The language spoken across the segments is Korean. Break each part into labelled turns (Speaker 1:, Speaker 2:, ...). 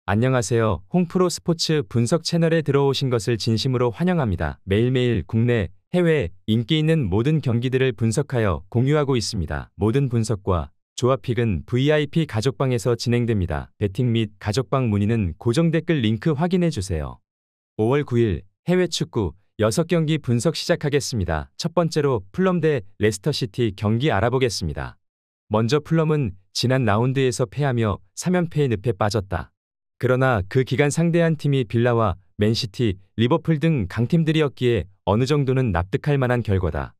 Speaker 1: 안녕하세요. 홍프로 스포츠 분석 채널에 들어오신 것을 진심으로 환영합니다. 매일매일 국내, 해외 인기 있는 모든 경기들을 분석하여 공유하고 있습니다. 모든 분석과 조합픽은 VIP 가족방에서 진행됩니다. 배팅 및 가족방 문의는 고정 댓글 링크 확인해 주세요. 5월 9일 해외 축구 6경기 분석 시작하겠습니다. 첫 번째로 풀럼 대 레스터시티 경기 알아보겠습니다. 먼저 풀럼은 지난 라운드에서 패하며 3연패의 늪에 빠졌다. 그러나 그 기간 상대한 팀이 빌라와 맨시티, 리버풀 등 강팀들이었기에 어느 정도는 납득할 만한 결과다.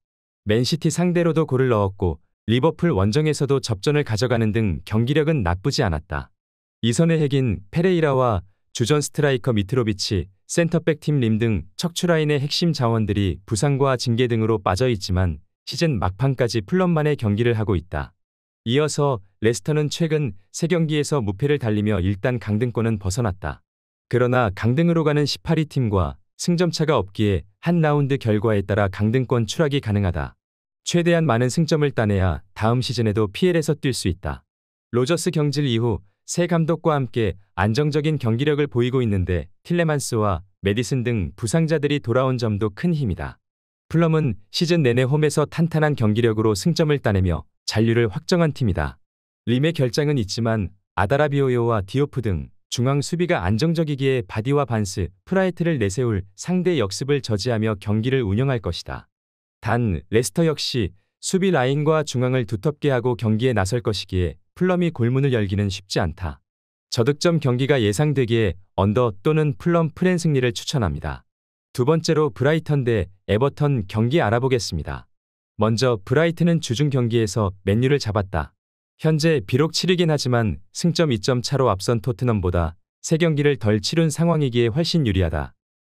Speaker 1: 맨시티 상대로도 골을 넣었고 리버풀 원정에서도 접전을 가져가는 등 경기력은 나쁘지 않았다. 이선의 핵인 페레이라와 주전 스트라이커 미트로비치, 센터백 팀 림 등 척추라인의 핵심 자원들이 부상과 징계 등으로 빠져있지만 시즌 막판까지 풀럼만의 경기를 하고 있다. 이어서 레스터는 최근 3경기에서 무패를 달리며 일단 강등권은 벗어났다. 그러나 강등으로 가는 18위 팀과 승점차가 없기에 한 라운드 결과에 따라 강등권 추락이 가능하다. 최대한 많은 승점을 따내야 다음 시즌에도 PL에서 뛸 수 있다. 로저스 경질 이후 새 감독과 함께 안정적인 경기력을 보이고 있는데 틸레만스와 메디슨 등 부상자들이 돌아온 점도 큰 힘이다. 풀럼은 시즌 내내 홈에서 탄탄한 경기력으로 승점을 따내며 잔류를 확정한 팀이다. 림의 결장은 있지만 아다라비오요와 디오프 등 중앙 수비가 안정적이기에 바디와 반스, 프라이트를 내세울 상대 역습을 저지하며 경기를 운영할 것이다. 단 레스터 역시 수비 라인과 중앙을 두텁게 하고 경기에 나설 것이기에 풀럼이 골문을 열기는 쉽지 않다. 저득점 경기가 예상되기에 언더 또는 풀럼 프랜 승리를 추천합니다. 두 번째로 브라이턴 대 에버턴 경기 알아보겠습니다. 먼저 브라이튼은 주중 경기에서 맨유를 잡았다. 현재 비록 7위긴 하지만 승점 2점 차로 앞선 토트넘보다 3경기를 덜 치룬 상황이기에 훨씬 유리하다.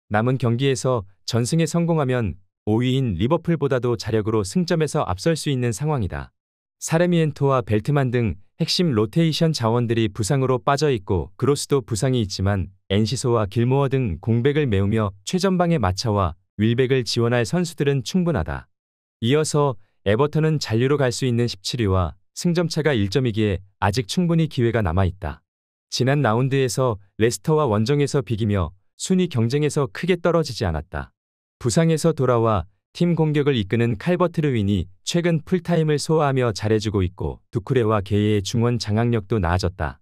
Speaker 1: 남은 경기에서 전승에 성공하면 5위인 리버풀보다도 자력으로 승점에서 앞설 수 있는 상황이다. 사레미엔토와 벨트만 등 핵심 로테이션 자원들이 부상으로 빠져있고 그로스도 부상이 있지만 엔시소와 길모어 등 공백을 메우며 최전방의 마차와 윌백을 지원할 선수들은 충분하다. 이어서 에버턴은 잔류로 갈 수 있는 17위와 승점차가 1점이기에 아직 충분히 기회가 남아있다. 지난 라운드에서 레스터와 원정에서 비기며 순위 경쟁에서 크게 떨어지지 않았다. 부상에서 돌아와 팀 공격을 이끄는 칼버트 르윈이 최근 풀타임을 소화하며 잘해주고 있고 두쿠레와 게이의 중원 장악력도 나아졌다.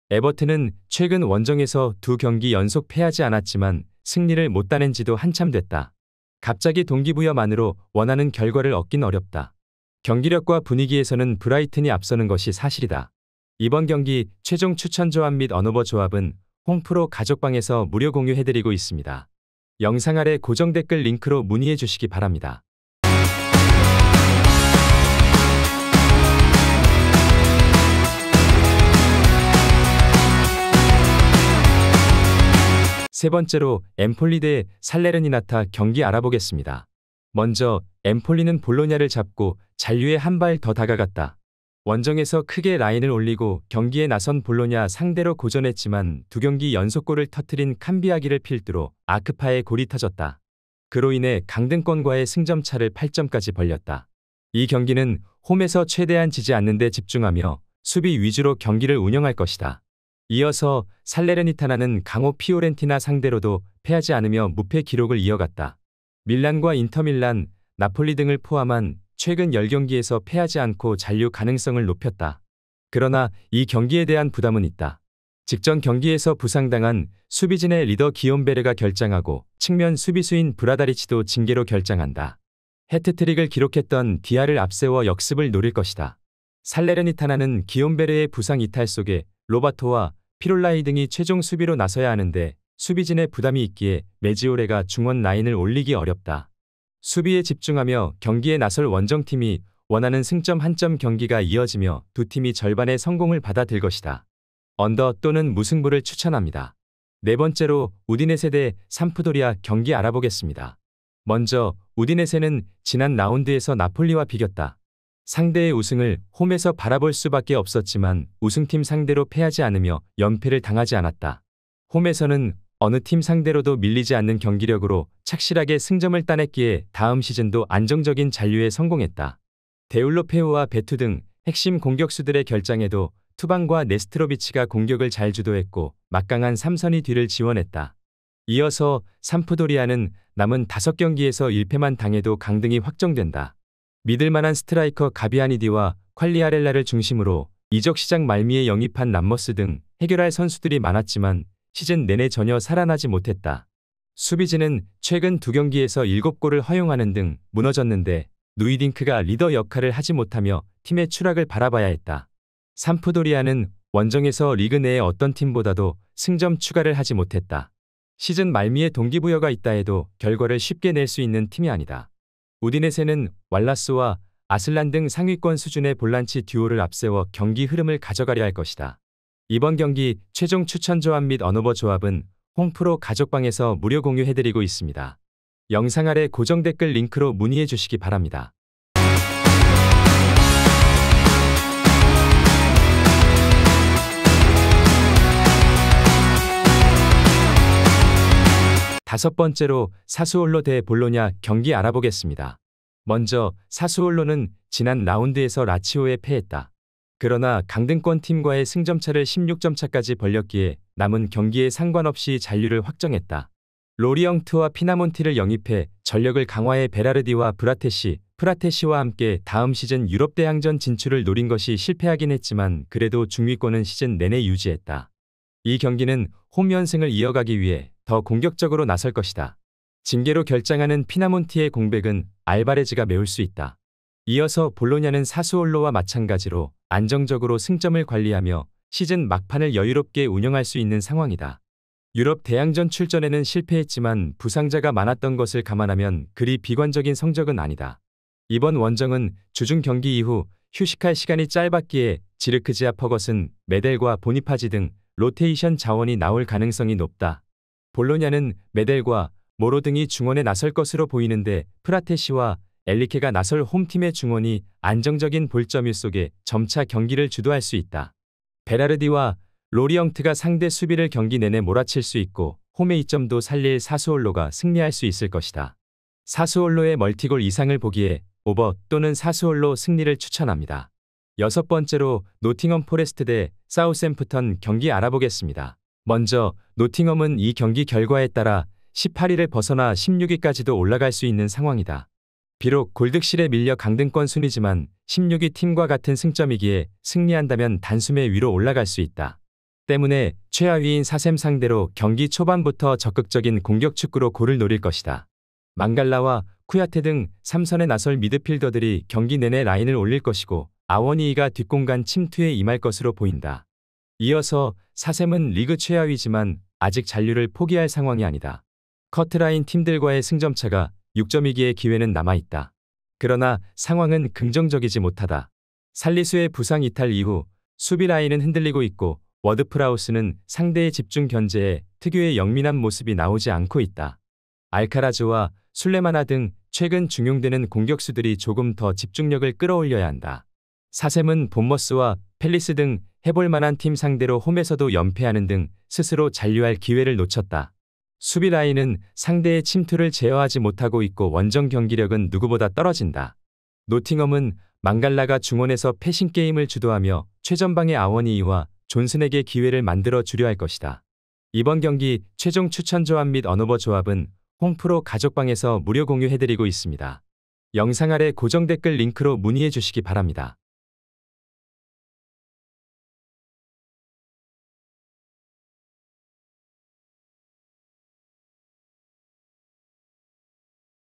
Speaker 1: 에버튼은 최근 원정에서 2경기 연속 패하지 않았지만 승리를 못 따낸 지도 한참 됐다. 갑자기 동기부여만으로 원하는 결과를 얻긴 어렵다. 경기력과 분위기에서는 브라이튼이 앞서는 것이 사실이다. 이번 경기 최종 추천 조합 및 언어버 조합은 홍프로 가족방에서 무료 공유해드리고 있습니다. 영상 아래 고정 댓글 링크로 문의해 주시기 바랍니다. 세 번째로 엠폴리 대 살레르니나타 경기 알아보겠습니다. 먼저 엠폴리는 볼로냐를 잡고 잔류에 한 발 더 다가갔다. 원정에서 크게 라인을 올리고 경기에 나선 볼로냐 상대로 고전했지만 2경기 연속골을 터뜨린 캄비아기를 필두로 아크파에 골이 터졌다. 그로 인해 강등권과의 승점차를 8점까지 벌렸다. 이 경기는 홈에서 최대한 지지 않는 데 집중하며 수비 위주로 경기를 운영할 것이다. 이어서 살레르니타나는 강호 피오렌티나 상대로도 패하지 않으며 무패 기록을 이어갔다. 밀란과 인터밀란, 나폴리 등을 포함한 최근 10경기에서 패하지 않고 잔류 가능성을 높였다. 그러나 이 경기에 대한 부담은 있다. 직전 경기에서 부상당한 수비진의 리더 기욤베르가 결장하고 측면 수비수인 브라다리치도 징계로 결장한다. 해트트릭을 기록했던 디아를 앞세워 역습을 노릴 것이다. 살레르니타나는 기욤베르의 부상 이탈 속에 로바토와 피롤라이 등이 최종 수비로 나서야 하는데 수비진의 부담이 있기에 메지오레가 중원 라인을 올리기 어렵다. 수비에 집중하며 경기에 나설 원정팀이 원하는 승점 1점 경기가 이어지며 두 팀이 절반의 성공을 받아들 것이다. 언더 또는 무승부를 추천합니다. 네 번째로 우디네세 대 삼프도리아 경기 알아보겠습니다. 먼저 우디네세는 지난 라운드에서 나폴리와 비겼다. 상대의 우승을 홈에서 바라볼 수밖에 없었지만 우승팀 상대로 패하지 않으며 연패를 당하지 않았다. 홈에서는 어느 팀 상대로도 밀리지 않는 경기력으로 착실하게 승점을 따냈기에 다음 시즌도 안정적인 잔류에 성공했다. 데울로페우와 베투 등 핵심 공격수들의 결장에도 투방과 네스트로비치가 공격을 잘 주도했고 막강한 삼선이 뒤를 지원했다. 이어서 삼프도리아는 남은 5경기에서 1패만 당해도 강등이 확정된다. 믿을만한 스트라이커 가비아니디와 퀄리아렐라를 중심으로 이적 시장 말미에 영입한 람머스 등 해결할 선수들이 많았지만 시즌 내내 전혀 살아나지 못했다. 수비진은 최근 2경기에서 7골을 허용하는 등 무너졌는데 누이딩크가 리더 역할을 하지 못하며 팀의 추락을 바라봐야 했다. 삼프도리아는 원정에서 리그 내의 어떤 팀보다도 승점 추가를 하지 못했다. 시즌 말미에 동기부여가 있다 해도 결과를 쉽게 낼 수 있는 팀이 아니다. 우디네세는 왈라스와 아슬란 등 상위권 수준의 볼란치 듀오를 앞세워 경기 흐름을 가져가려 할 것이다. 이번 경기 최종 추천 조합 및 언어버 조합은 홈프로 가족방에서 무료 공유해드리고 있습니다. 영상 아래 고정 댓글 링크로 문의해 주시기 바랍니다. 다섯 번째로 사수올로 대 볼로냐 경기 알아보겠습니다. 먼저 사수올로는 지난 라운드에서 라치오에 패했다. 그러나 강등권 팀과의 승점차를 16점 차까지 벌렸기에 남은 경기에 상관없이 잔류를 확정했다. 로리엉트와 피나몬티를 영입해 전력을 강화해 베라르디와 프라테시와 함께 다음 시즌 유럽 대항전 진출을 노린 것이 실패하긴 했지만 그래도 중위권은 시즌 내내 유지했다. 이 경기는 홈 연승을 이어가기 위해 더 공격적으로 나설 것이다. 징계로 결장하는 피나몬티의 공백은 알바레즈가 메울 수 있다. 이어서 볼로냐는 사수올로와 마찬가지로 안정적으로 승점을 관리하며 시즌 막판을 여유롭게 운영할 수 있는 상황이다. 유럽 대항전 출전에는 실패했지만 부상자가 많았던 것을 감안하면 그리 비관적인 성적은 아니다. 이번 원정은 주중 경기 이후 휴식할 시간이 짧았기에 지르크지아 퍼거슨, 메델과 보니파지 등 로테이션 자원이 나올 가능성이 높다. 볼로냐는 메델과 모로 등이 중원에 나설 것으로 보이는데 프라테시와 엘리케가 나설 홈팀의 중원이 안정적인 볼점유 속에 점차 경기를 주도할 수 있다. 베라르디와 로리엉트가 상대 수비를 경기 내내 몰아칠 수 있고 홈의 이점도 살릴 사수올로가 승리할 수 있을 것이다. 사수올로의 멀티골 이상을 보기에 오버 또는 사수올로 승리를 추천합니다. 여섯 번째로 노팅엄 포레스트 대 사우샘프턴 경기 알아보겠습니다. 먼저 노팅엄은 이 경기 결과에 따라 18위를 벗어나 16위까지도 올라갈 수 있는 상황이다. 비록 골득실에 밀려 강등권 순위지만 16위 팀과 같은 승점이기에 승리한다면 단숨에 위로 올라갈 수 있다. 때문에 최하위인 사셈 상대로 경기 초반부터 적극적인 공격 축구로 골을 노릴 것이다. 망갈라와 쿠야테 등 3선에 나설 미드필더들이 경기 내내 라인을 올릴 것이고 아워니이가 뒷공간 침투에 임할 것으로 보인다. 이어서 사셈은 리그 최하위지만 아직 잔류를 포기할 상황이 아니다. 커트라인 팀들과의 승점차가 6점이기에 기회는 남아있다. 그러나 상황은 긍정적이지 못하다. 살리수의 부상 이탈 이후 수비 라인은 흔들리고 있고 워드프라우스는 상대의 집중 견제에 특유의 영민한 모습이 나오지 않고 있다. 알카라즈와 술레마나 등 최근 중용되는 공격수들이 조금 더 집중력을 끌어올려야 한다. 사셈은 본머스와 팰리스 등 해볼 만한 팀 상대로 홈에서도 연패하는 등 스스로 잔류할 기회를 놓쳤다. 수비 라인은 상대의 침투를 제어하지 못하고 있고 원정 경기력은 누구보다 떨어진다. 노팅엄은 망갈라가 중원에서 패싱 게임을 주도하며 최전방의 아워니이와 존슨에게 기회를 만들어 주려 할 것이다. 이번 경기 최종 추천 조합 및 언어버 조합은 홈프로 가족방에서 무료 공유해드리고 있습니다. 영상 아래 고정 댓글 링크로 문의해 주시기 바랍니다.